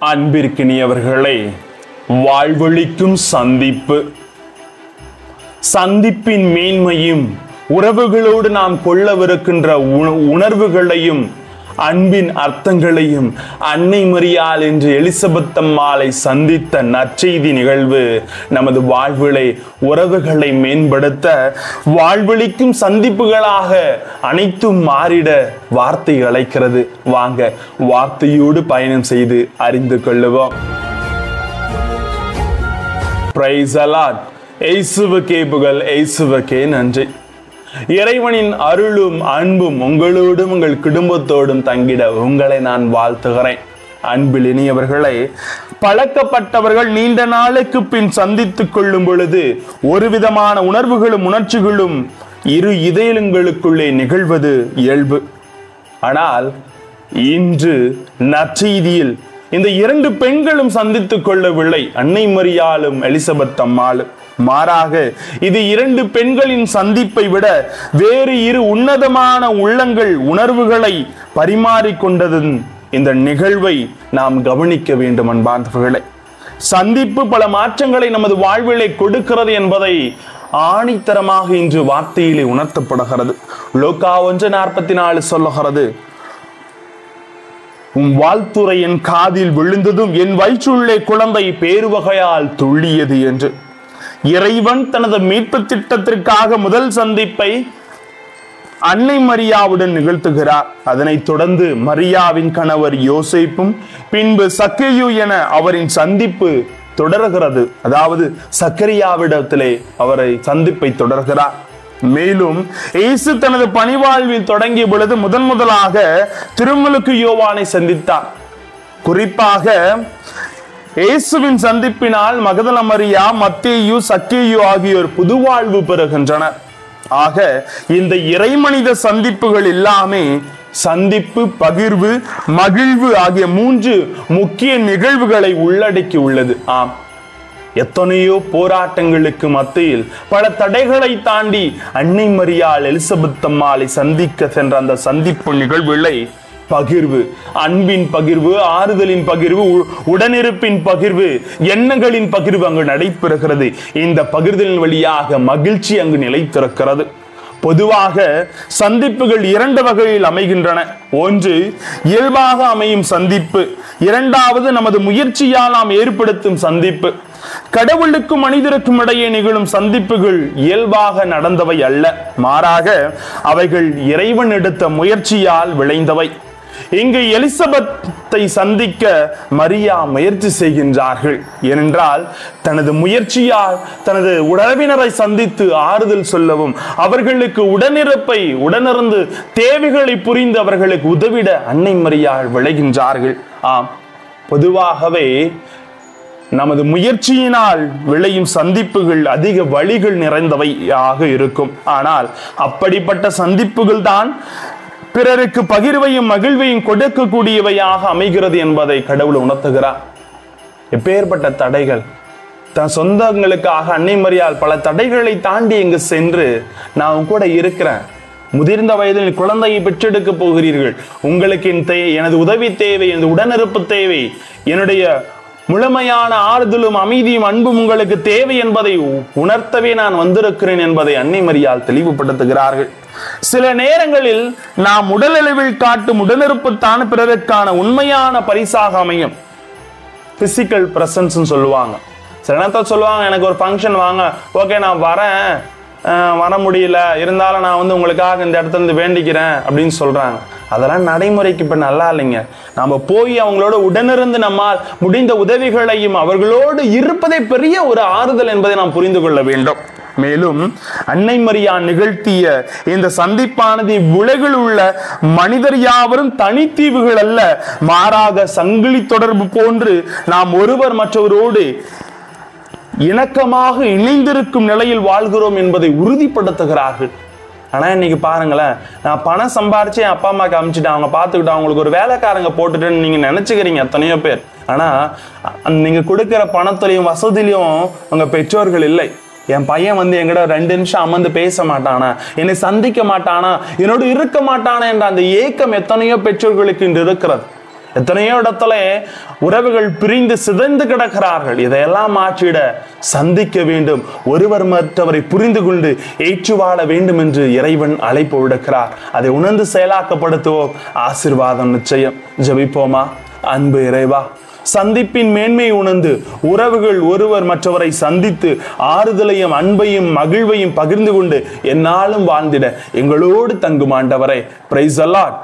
அன்பிற்கினியவர்களே, வாழ்வளிக்கும் சந்திப்பு. சந்திப்பின் மேன்மையும் உறவுகளோடு நாம் கொள்ளவிருக்கின்ற உணர்வுகளையும் அன்பின் அர்த்தங்களையும் அன்னை மரியாள் என்று எலிசபெத் அம்மாளை சந்தித்த நற்செய்தி நிகழ்வு நமது வாழ்விலை உறவுகளை மேம்படுத்த வாழ்வளிக்கும் சந்திப்புகளாக அனைத்தும் மாறிட வார்த்தை அழைக்கிறது. வாங்க வார்த்தையோடு பயணம் செய்து அறிந்து கொள்ளுவோம். Praise the Lord. இயேசுவுக்கே புகழ், இயேசுவுக்கே நன்றி. இறைவனின் அருளும் அன்பும் உங்களோடும் உங்கள் குடும்பத்தோடும் தங்கிட உங்களை நான் வாழ்த்துகிறேன். அன்பில் இனியவர்களை, பழக்கப்பட்டவர்கள் நீண்ட நாளுக்கு பின் சந்தித்துக் கொள்ளும் பொழுது ஒரு விதமான உணர்வுகளும் உணர்ச்சிகளும் இரு இதயங்களுக்குள்ளே நிகழ்வது இயல்பு. ஆனால் இன்று நற்செய்தியில் இந்த இரண்டு பெண்களும் சந்தித்துக் கொள்ளவில்லை, அன்னை மரியாளும் எலிசபெத் அம்மாளும். மாறாக இது இரண்டு பெண்களின் சந்திப்பை விட வேறு இரு உன்னதமான உள்ளங்கள் உணர்வுகளை பரிமாறிக்கொண்டதன் இந்த நிகழ்வை நாம் கவனிக்க வேண்டும். அன்பார்ந்தவர்களே, சந்திப்பு பல மாற்றங்களை நமது வாழ்விலை கொடுக்கிறது என்பதை ஆணித்தரமாக இன்று வார்த்தையிலே உணர்த்தப்படுகிறது. லூக்கா 1:44 சொல்லுகிறது, உன் வாழ்த்துரை என் காதில் விழுந்ததும் என் வயிற்றுள்ளே குழந்தை பேருவகையால் துள்ளியது என்று. இறைவன் தனது மீட்பு திட்டத்திற்காக முதல் சந்திப்பை அன்னை மரியாவுடன் நிகழ்த்துகிறார். அதனைத் தொடர்ந்து மரியாவின் கணவர் யோசேப்பும் பின்பு சக்கேயு என அவரின் சந்திப்பு தொடர்கிறது. அதாவது சக்கரியாவிடத்திலே அவரை சந்திப்பை தொடர்கிறார். மேலும் இயேசு தனது பணிவாழ்வில் தொடங்கிய பொழுது முதலாக திருமுழுக்கு யோவானை சந்தித்தார். குறிப்பாக இயேசுவின் சந்திப்பினால் மகதல மரியா, மத்தேயு, சக்கேயு ஆகியோர் புதுவாழ்வு பெறுகின்றனர். ஆக இந்த இறைமனித சந்திப்புகள் எல்லாமே சந்திப்பு, பகிர்வு, மகிழ்வு ஆகிய மூன்று முக்கிய நிகழ்வுகளை உள்ளடக்கி உள்ளது. ஆம், எத்தனையோ போராட்டங்களுக்கு மத்தியில் பல தடைகளை தாண்டி அன்னை மரியாள் எலிசபெத் அம்மாளை சந்திக்க சென்ற அந்த சந்திப்பு நிகழ்வுகளை பகிர்வு, அன்பின் பகிர்வு, ஆறுதலின் பகிர்வு, உடனிருப்பின் பகிர்வு, எண்ணங்களின் பகிர்வு அங்கு நடைபெறுகிறது. இந்த பகிர்தலின் வழியாக மகிழ்ச்சி அங்கு நிலைத்திருக்கிறது. பொதுவாக சந்திப்புகள் இரண்டு வகையில் அமைகின்றன. ஒன்று இயல்பாக அமையும் சந்திப்பு, இரண்டாவது நமது முயற்சியால் நாம் ஏற்படுத்தும் சந்திப்பு. கடவுளுக்கும் மனிதருக்கும் இடையே நிகழும் சந்திப்புகள் இயல்பாக நடந்தவை அல்ல, மாறாக அவைகள் இறைவன் எடுத்த முயற்சியால் விளைந்தவை. இங்கு எலிசபெத்தை சந்திக்க மரியா முயற்சி செய்கின்றார்கள். ஏனென்றால் தனது முயற்சியால் தனது உறவினரை சந்தித்து ஆறுதல் சொல்லவும், அவர்களுக்கு உடனிருந்து தேவைகளை புரிந்து அவர்களுக்கு உதவிட அன்னை மரியாள் விளைகின்றார்கள். ஆம், பொதுவாகவே நமது முயற்சியினால் விளையும் சந்திப்புகள் அதிக வழிகள் நிறைந்தவையாக இருக்கும். ஆனால் அப்படிப்பட்ட சந்திப்புகள் தான் பிறருக்கு பகிர்வையும் மகிழ்வையும் கொடுக்கக்கூடியவையாக அமைகிறது என்பதை கடவுள் உணர்த்துகிறார். எப்பேற்பட்ட தடைகள், தன் சொந்தங்களுக்காக அன்னை மரியாள் பல தடைகளை தாண்டி இங்கு சென்று நான் கூட இருக்கிறேன், முதிர்ந்த வயதில் குழந்தையை பெற்றெடுக்க போகிறீர்கள், உங்களுக்கு எனது உதவி தேவை, எனது உடனிருப்பு தேவை, என்னுடைய முழுமையான ஆறுதலும் அமைதியும் அன்பும் உங்களுக்கு தேவை என்பதை உணர்த்தவே நான் வந்திருக்கிறேன் என்பதை அன்னை மரியாள் தெளிவுபடுத்துகிறார்கள். சில நேரங்களில் நாம் உடலளவில் காட்டும் உடனிருப்புத்தான் பிறருக்கான உண்மையான பரிசாக அமையும். பிசிக்கல் பிரசன்ஸ் சொல்லுவாங்க. சில நேரத்தில் சொல்லுவாங்க, எனக்கு ஒரு ஃபங்க்ஷன் வாங்க, ஓகே நான் வரேன், வர முடியல, இருந்தாலும் நான் உங்களுக்காக இந்த இடத்துல இருந்து வேண்டிக்கிறேன் அப்படின்னு சொல்றாங்க. அதெல்லாம் நடைமுறைக்கு இப்ப நல்லா இல்லைங்க. நாம போய் அவங்களோட உடனிருந்து நம்மால் முடிந்த உதவிகளையும் அவர்களோடு இருப்பதே பெரிய ஒரு ஆறுதல் என்பதை நாம் புரிந்து கொள்ள வேண்டும். மேலும் அன்னை மரியா நிகழ்த்திய இந்த சந்திப்பானது உலகில் உள்ள மனிதர் யாவரும் தனித்தீவுகள் அல்ல, மாறாக சங்கிலி தொடர்பு போன்று நாம் ஒருவர் மற்றவரோடு இணக்கமாக இணைந்திருக்கும் நிலையில் வாழ்கிறோம் என்பதை உறுதிப்படுத்துகிறார்கள். ஆனா இன்னைக்கு பாருங்களேன், நான் பணம் சம்பாரிச்சு என் அப்பா அம்மாக்கு அனுப்பிச்சுட்டு அவங்க பார்த்துக்கிட்டு அவங்களுக்கு ஒரு வேலைக்காரங்க போட்டுட்டுன்னு நீங்க நினைச்சுக்கிறீங்க எத்தனையோ பேர். ஆனா நீங்க கொடுக்கிற பணத்திலையும் வசதியிலையும் உங்க பெற்றோர்கள் இல்லை. என் பையன் என்கிட்ட 2 நிமிஷம் அமர்ந்து பேச மாட்டானா, என்னை சந்திக்க மாட்டானா, என்னோடு இருக்க மாட்டானா என்ற அந்த ஏக்கம் எத்தனையோ பெற்றோர்களுக்கு இன்று இருக்கிறது. எத்தனையோ இடத்துல உறவுகள் பிரிந்து சிதைந்து கிடக்கிறார்கள். இதையெல்லாம் மாற்றிட சந்திக்க வேண்டும், ஒருவர் மற்றவரை புரிந்து கொண்டு ஏற்று வாழ வேண்டும் என்று இறைவன் அழைப்பு விடுக்கிறார். அதை உணர்ந்து செயலாக்கப்படுத்துவோம். ஆசீர்வாதம் நிச்சயம். ஜெபிப்போமா. அன்பு இறைவா, சந்திப்பின் மேன்மை உணர்ந்து உறவுகள் ஒருவர் மற்றவரை சந்தித்து ஆறுதலையும் அன்பையும் மகிழ்வையும் பகிர்ந்து கொண்டு எந்நாளும் வாழ்ந்திட எங்களோடு தங்கும் ஆண்டவரே. Praise the Lord.